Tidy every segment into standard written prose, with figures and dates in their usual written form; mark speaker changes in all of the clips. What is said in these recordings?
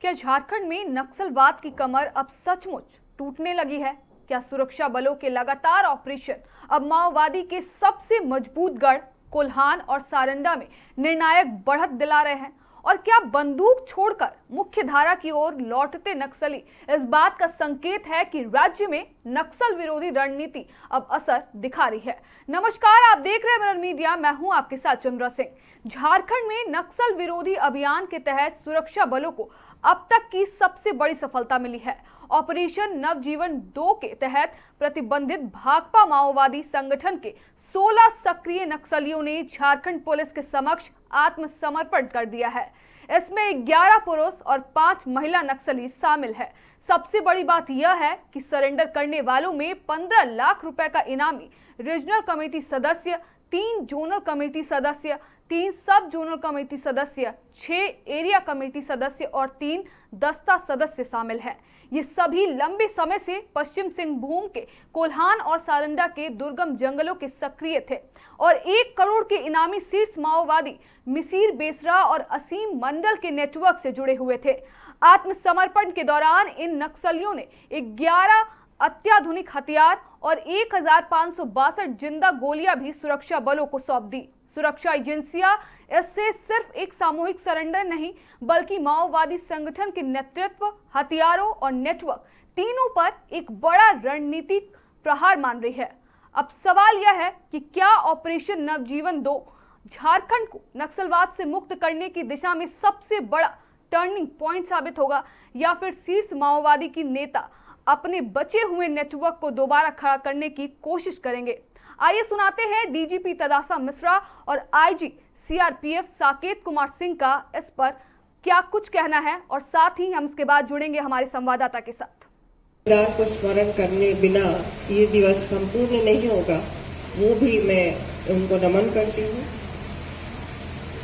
Speaker 1: क्या झारखंड में नक्सलवाद की कमर अब सचमुच टूटने लगी है? क्या सुरक्षा बलों के लगातार ऑपरेशन अब माओवादी के सबसे मजबूत गढ़ कोल्हान और सारंडा में निर्णायक बढ़त दिला रहे हैं? और क्या बंदूक छोड़कर मुख्य धारा की ओर लौटते नक्सली इस बात का संकेत है कि राज्य में नक्सल विरोधी रणनीति अब असर दिखा रही है? नमस्कार, आप देख रहे हैं मिरर मीडिया। मैं हूं आपके साथ चंद्रा सिंह। झारखंड में नक्सल विरोधी अभियान के तहत सुरक्षा बलों को अब तक की सबसे बड़ी सफलता मिली है। ऑपरेशन नवजीवन 2 के तहत प्रतिबंधित भाकपा माओवादी संगठन के 16 सक्रिय नक्सलियों ने झारखंड पुलिस के समक्ष आत्मसमर्पण कर दिया है। इसमें 11 पुरुष और 5 महिला नक्सली शामिल है। सबसे बड़ी बात यह है कि सरेंडर करने वालों में 15 लाख रुपए का इनामी रीजनल कमेटी सदस्य, 3 जोनल कमेटी सदस्य, 3 सब जोनल कमेटी सदस्य, 6 एरिया कमेटी सदस्य और 3 दस्ता सदस्य शामिल हैं। ये सभी लंबे समय से पश्चिम सिंहभूम के कोल्हान और सारंडा के दुर्गम जंगलों के सक्रिय थे और 1 करोड़ के इनामी शीर्ष माओवादी मिसिर बेसरा और असीम मंडल के नेटवर्क से जुड़े हुए थे। आत्मसमर्पण के दौरान इन नक्सलियों ने 11 अत्याधुनिक हथियार और 1562 जिंदा गोलियां भी सुरक्षा बलों को सौंप दी। सुरक्षा एजेंसियां इससे सिर्फ एक सामूहिक सरेंडर नहीं, बल्कि माओवादी संगठन के नेतृत्व, हथियारों और नेटवर्क तीनों पर एक बड़ा रणनीतिक प्रहार मान रही है। अब सवाल यह है कि क्या ऑपरेशन नवजीवन 2 झारखंड को नक्सलवाद से मुक्त करने की दिशा में सबसे बड़ा टर्निंग पॉइंट साबित होगा, या फिर शीर्ष माओवादी की नेता अपने बचे हुए नेटवर्क को दोबारा खड़ा करने की कोशिश करेंगे? आइए सुनाते हैं डीजीपी तदासा मिश्रा और आईजी सीआरपीएफ साकेत कुमार सिंह का इस पर क्या कुछ कहना है, और साथ ही हम इसके बाद जुड़ेंगे हमारे संवाददाता के साथ।
Speaker 2: को स्मरण करने बिना ये दिवस संपूर्ण नहीं होगा, वो भी मैं उनको नमन करती हूँ।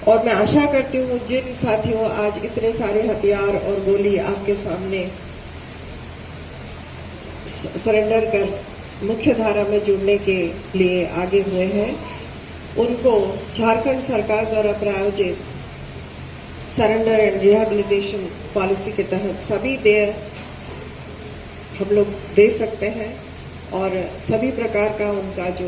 Speaker 2: और मैं आशा करती हूँ जिन साथियों आज इतने सारे हथियार और गोली आपके सामने सरेंडर कर मुख्य धारा में जुड़ने के लिए आगे हुए हैं, उनको झारखंड सरकार द्वारा प्रायोजित सरेंडर एंड रिहैबिलिटेशन पॉलिसी के तहत सभी देय हम लोग दे सकते हैं और सभी प्रकार का उनका जो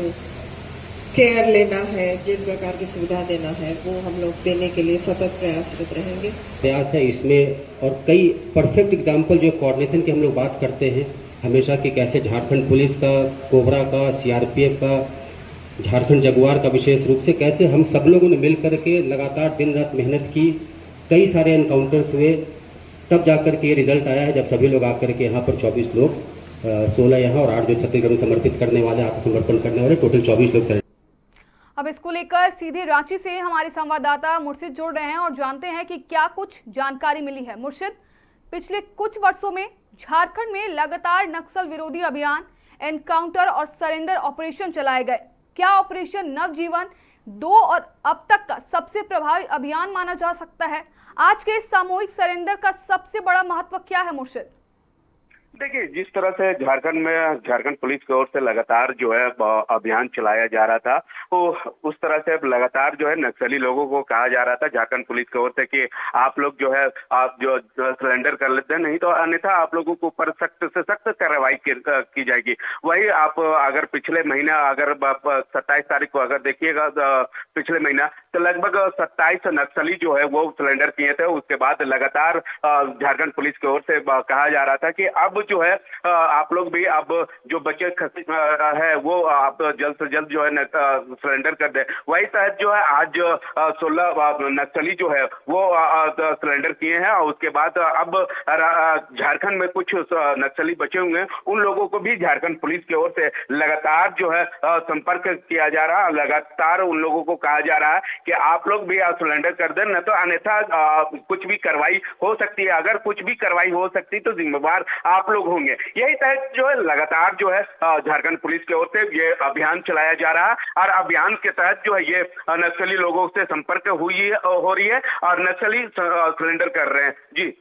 Speaker 2: केयर लेना है, जिन प्रकार की सुविधा देना है, वो हम लोग देने के लिए सतत प्रयासरत रहेंगे।
Speaker 3: प्रयास है इसमें, और कई परफेक्ट एग्जाम्पल जो कोऑर्डिनेशन की हम लोग बात करते हैं हमेशा कि कैसे झारखंड पुलिस का, कोबरा का, सीआरपीएफ का, झारखंड जगुआर का विशेष रूप से कैसे हम सब लोगों ने मिलकर के लगातार दिन रात मेहनत की, कई सारे एनकाउंटर्स हुए, तब जाकर के ये रिजल्ट आया है जब सभी लोग आकर के यहाँ पर 24 लोग, 16 यहाँ और 8 जो छत्तीसगढ़ में समर्पित करने वाले, आत्मसमर्पण करने वाले, टोटल 24 लोग।
Speaker 1: अब इसको लेकर सीधे रांची से हमारे संवाददाता मुर्शिद जुड़ रहे हैं और जानते हैं कि क्या कुछ जानकारी मिली है। मुर्शिद, पिछले कुछ वर्षों में झारखंड में लगातार नक्सल विरोधी अभियान, एनकाउंटर और सरेंडर ऑपरेशन चलाए गए। क्या ऑपरेशन नवजीवन 2 और अब तक का सबसे प्रभावी अभियान माना जा सकता है? आज के इस सामूहिक सरेंडर का सबसे बड़ा महत्व क्या है मुर्शिद?
Speaker 4: देखिए, जिस तरह से झारखंड में झारखंड पुलिस की ओर से लगातार जो है अभियान चलाया जा रहा था, तो उस तरह से लगातार जो है नक्सली लोगों को कहा जा रहा था झारखंड पुलिस की ओर से कि आप लोग जो है आप जो सरेंडर कर लेते हैं, नहीं तो अन्यथा आप लोगों के ऊपर सख्त से सख्त कार्रवाई की जाएगी। वही आप अगर पिछले महीना, अगर 27 तारीख को अगर देखिएगा पिछले महीना, तो लगभग 27 नक्सली जो है वो सरेंडर किए थे। उसके बाद लगातार झारखंड पुलिस की ओर से कहा जा रहा था कि अब जो है आप लोग भी अब जो बचे है वो आप जल्द से जल्द जो है सरेंडर कर दे। वही तहत जो है आज 16 नक्सली जो है वो सरेंडर किए हैं, और उसके बाद अब झारखंड में कुछ नक्सली बचे हुए हैं, उन लोगों को भी झारखंड पुलिस की ओर से लगातार जो है संपर्क किया जा रहा है। लगातार उन लोगों को कहा जा रहा है कि आप लोग भी सरेंडर कर दें, न तो अन्यथा कुछ भी कार्रवाई हो सकती है। अगर कुछ भी कार्रवाई हो सकती तो जिम्मेवार आप लोग होंगे। यही तहत जो है लगातार जो है झारखंड पुलिस की ओर से ये अभियान चलाया जा रहा है, और अभियान के तहत जो है ये नक्सली लोगों से संपर्क हो रही है और नक्सली सरेंडर कर रहे हैं। जी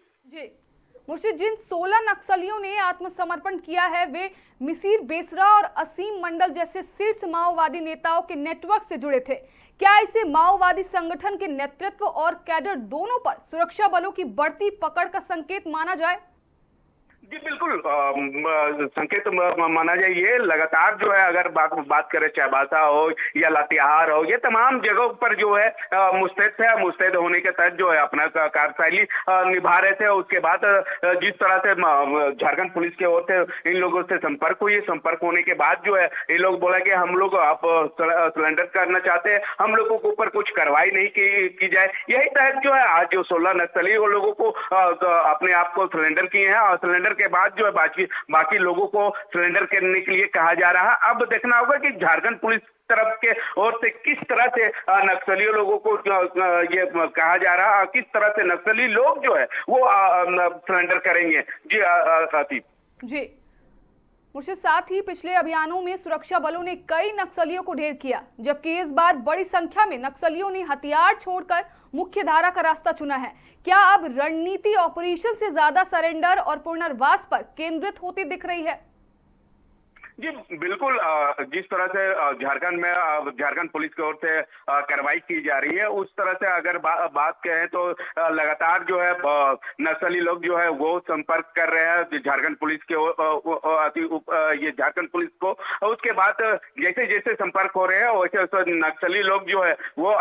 Speaker 1: मुर्शिद मुर्शिद, जिन 16 नक्सलियों ने आत्मसमर्पण किया है वे मिसिर बेसरा और असीम मंडल जैसे शीर्ष माओवादी नेताओं के नेटवर्क से जुड़े थे। क्या इसे माओवादी संगठन के नेतृत्व और कैडर दोनों पर सुरक्षा बलों की बढ़ती पकड़ का संकेत माना जाए?
Speaker 4: जी बिल्कुल, संकेत माना जाए। ये लगातार जो है, अगर बात करें चाईबासा हो या लातेहार हो, ये तमाम जगहों पर जो है मुस्तैद होने के तहत जो है अपना कार्यशैली निभा रहे थे। उसके बाद जिस तरह से झारखंड पुलिस की ओर से इन लोगों से संपर्क हुई, संपर्क होने के बाद जो है ये लोग बोला कि हम लोग आप सरेंडर करना चाहते हैं, हम लोगों के ऊपर कुछ कार्रवाई नहीं की जाए। यही तहत जो है आज जो 16 नक्सली वो लोगों को अपने आप को सरेंडर किए हैं और सरेंडर के बाद जो है बाकी लोगों को सरेंडर करने के लिए कहा जा रहा है। अब देखना होगा कि झारखंड पुलिस तरफ के ओर से किस तरह से नक्सली लोगों को ये कहा जा रहा है, किस तरह से नक्सली लोग जो है वो सरेंडर करेंगे। जी आतिफ
Speaker 1: जी मुर्शिद, साथ ही पिछले अभियानों में सुरक्षा बलों ने कई नक्सलियों को ढेर किया, जबकि इस बार बड़ी संख्या में नक्सलियों ने हथियार छोड़कर मुख्य धारा का रास्ता चुना है। क्या अब रणनीति ऑपरेशन से ज्यादा सरेंडर और पुनर्वास पर केंद्रित होती दिख रही है?
Speaker 4: जी बिल्कुल, जिस तरह से झारखंड पुलिस की ओर से कार्रवाई की जा रही है, उस तरह से अगर बात कहें तो लगातार जो है नक्सली लोग जो है वो संपर्क कर रहे हैं झारखंड पुलिस के ये झारखंड पुलिस को। उसके बाद जैसे जैसे संपर्क हो रहे हैं वैसे वैसे नक्सली लोग जो है वो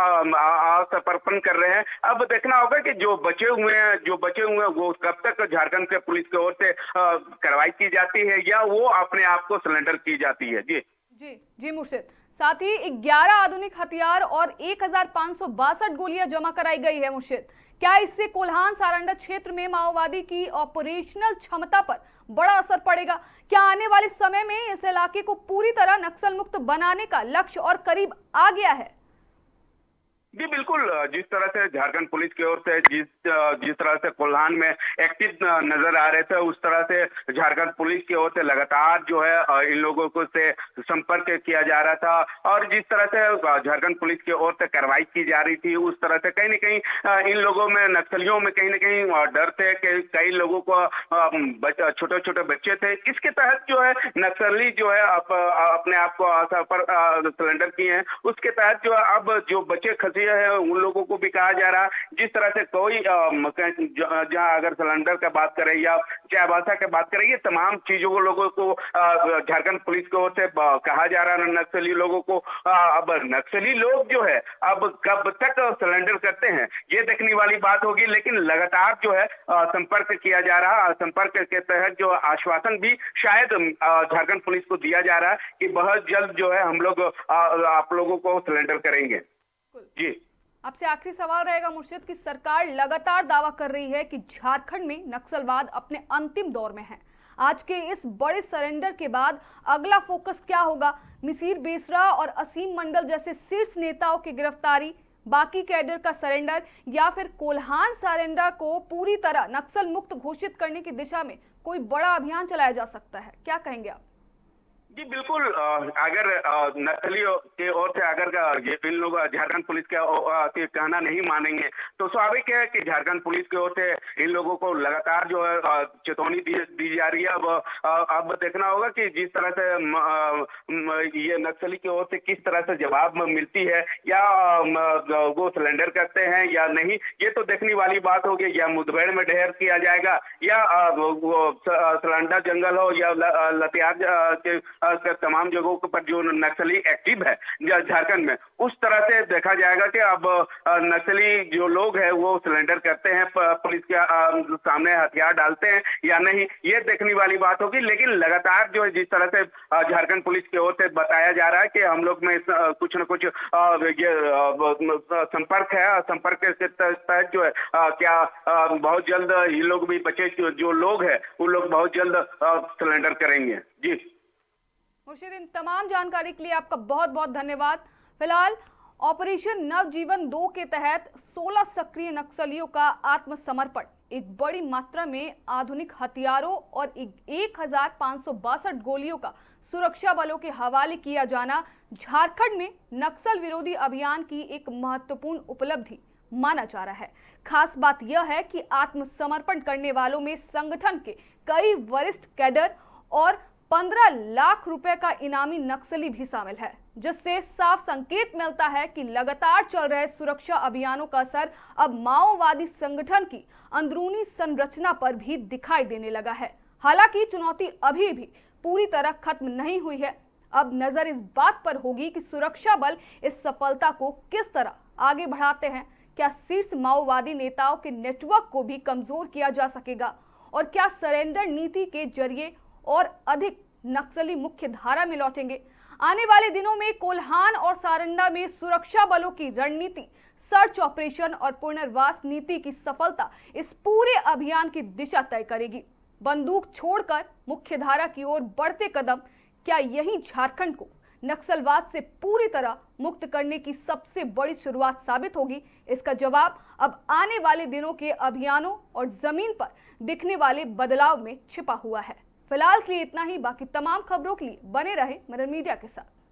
Speaker 4: समर्पण कर रहे हैं। अब देखना होगा कि जो बचे हुए हैं वो कब तक झारखंड के पुलिस की ओर से कार्रवाई की जाती है या वो अपने आप को की जाती है।
Speaker 1: जी मुर्शिद, साथ ही 11 आधुनिक हथियार और 1562 गोलियां जमा कराई गई है। मुर्शिद, क्या इससे कोल्हान सारंडा क्षेत्र में माओवादी की ऑपरेशनल क्षमता पर बड़ा असर पड़ेगा? क्या आने वाले समय में इस इलाके को पूरी तरह नक्सल मुक्त बनाने का लक्ष्य और करीब आ गया है?
Speaker 4: जी बिल्कुल, जिस तरह से झारखंड पुलिस की ओर से जिस तरह से कोल्हान में एक्टिव नजर आ रहे थे, उस तरह से झारखंड पुलिस की ओर से लगातार जो है इन लोगों को से संपर्क किया जा रहा था और जिस तरह से झारखंड पुलिस की ओर से कार्रवाई की जा रही थी, उस तरह से कहीं न कहीं इन लोगों में नक्सलियों में कहीं न कहीं डर थे कि कई लोगों को छोटे छोटे बच्चे थे। इसके तहत जो है नक्सली जो है अपने आप को सरेंडर किए हैं। उसके तहत जो है अब जो बच्चे खसी है उन लोगों को भी कहा जा रहा। जिस तरह से कोई जहां अगर सरेंडर का बात करें या चाईबासा की बात करें, ये तमाम चीजों को लोगों को झारखंड पुलिस की ओर से कहा जा रहा है नक्सली लोगों को। अब नक्सली लोग जो है अब कब तक सरेंडर करते हैं ये देखने वाली बात होगी, लेकिन लगातार जो है संपर्क किया जा रहा। संपर्क के तहत जो आश्वासन भी शायद झारखंड पुलिस को दिया जा रहा है कि बहुत जल्द जो है हम लोग आप लोगों को सरेंडर करेंगे। जी
Speaker 1: आपसे आखिरी सवाल रहेगा मुर्शिद कि सरकार लगातार दावा कर रही है कि झारखंड में नक्सलवाद अपने अंतिम दौर में है। आज के इस बड़े सरेंडर के बाद अगला फोकस क्या होगा? मिसिर बेसरा और असीम मंडल जैसे शीर्ष नेताओं की गिरफ्तारी, बाकी कैडर का सरेंडर या फिर कोल्हान सरेंडर को पूरी तरह नक्सल मुक्त घोषित करने की दिशा में कोई बड़ा अभियान चलाया जा सकता है? क्या कहेंगे आप?
Speaker 4: जी बिल्कुल, अगर नक्सलियों की ओर से अगर इन लोग झारखंड पुलिस के कहना नहीं मानेंगे तो स्वाभाविक है कि झारखंड पुलिस की ओर से इन लोगों को लगातार जो है चेतावनी दी जा रही है। अब देखना होगा कि जिस तरह से ये नक्सली की ओर से किस तरह से जवाब मिलती है, या वो सरेंडर करते हैं या नहीं, ये तो देखने वाली बात होगी। या मुठभेड़ में ढेर किया जाएगा या वो सरेंडर जंगल हो या लतियार के तमाम जगहों पर जो नक्सली एक्टिव है झारखंड में, उस तरह से देखा जाएगा कि अब नक्सली जो लोग हैं वो सरेंडर करते हैं, पुलिस के सामने हथियार डालते हैं या नहीं, ये देखने वाली बात होगी। लेकिन लगातार जो है जिस तरह से झारखंड पुलिस की ओर से बताया जा रहा है कि हम लोग में कुछ न कुछ ये संपर्क है, संपर्क के तहत जो है क्या बहुत जल्द ये लोग भी बचे जो लोग हैं वो लोग बहुत जल्द सरेंडर करेंगे। जी
Speaker 1: मुर्शिद, इन तमाम जानकारी के लिए आपका बहुत बहुत धन्यवाद। फिलहाल ऑपरेशन नवजीवन 2 के तहत 16 सक्रिय नक्सलियों का आत्मसमर्पण, एक बड़ी मात्रा में आधुनिक हथियारों और 1562 गोलियों का सुरक्षा बलों के हवाले किया जाना झारखंड में नक्सल विरोधी अभियान की एक महत्वपूर्ण उपलब्धि माना जा रहा है। खास बात यह है कि आत्मसमर्पण करने वालों में संगठन के कई वरिष्ठ कैडर और 15 लाख रुपए का इनामी नक्सली भी शामिल है, जिससे साफ संकेत मिलता है कि लगातार चल रहे सुरक्षा अभियानों का असर अब माओवादी संगठन की अंदरूनी संरचना पर भी दिखाई देने लगा है। हालांकि चुनौती अभी भी पूरी तरह खत्म नहीं हुई है। अब नजर इस बात पर होगी कि सुरक्षा बल इस सफलता को किस तरह आगे बढ़ाते हैं। क्या शीर्ष माओवादी नेताओं के नेटवर्क को भी कमजोर किया जा सकेगा और क्या सरेंडर नीति के जरिए और अधिक नक्सली मुख्य धारा में लौटेंगे? आने वाले दिनों में कोल्हान और सारंडा में सुरक्षा बलों की रणनीति, सर्च ऑपरेशन और पुनर्वास नीति की सफलता इस पूरे अभियान की दिशा तय करेगी। बंदूक छोड़कर मुख्य धारा की ओर बढ़ते कदम, क्या यही झारखंड को नक्सलवाद से पूरी तरह मुक्त करने की सबसे बड़ी शुरुआत साबित होगी? इसका जवाब अब आने वाले दिनों के अभियानों और जमीन पर दिखने वाले बदलाव में छिपा हुआ है। फिलहाल के लिए इतना ही। बाकी तमाम खबरों के लिए बने रहे मिरर मीडिया के साथ।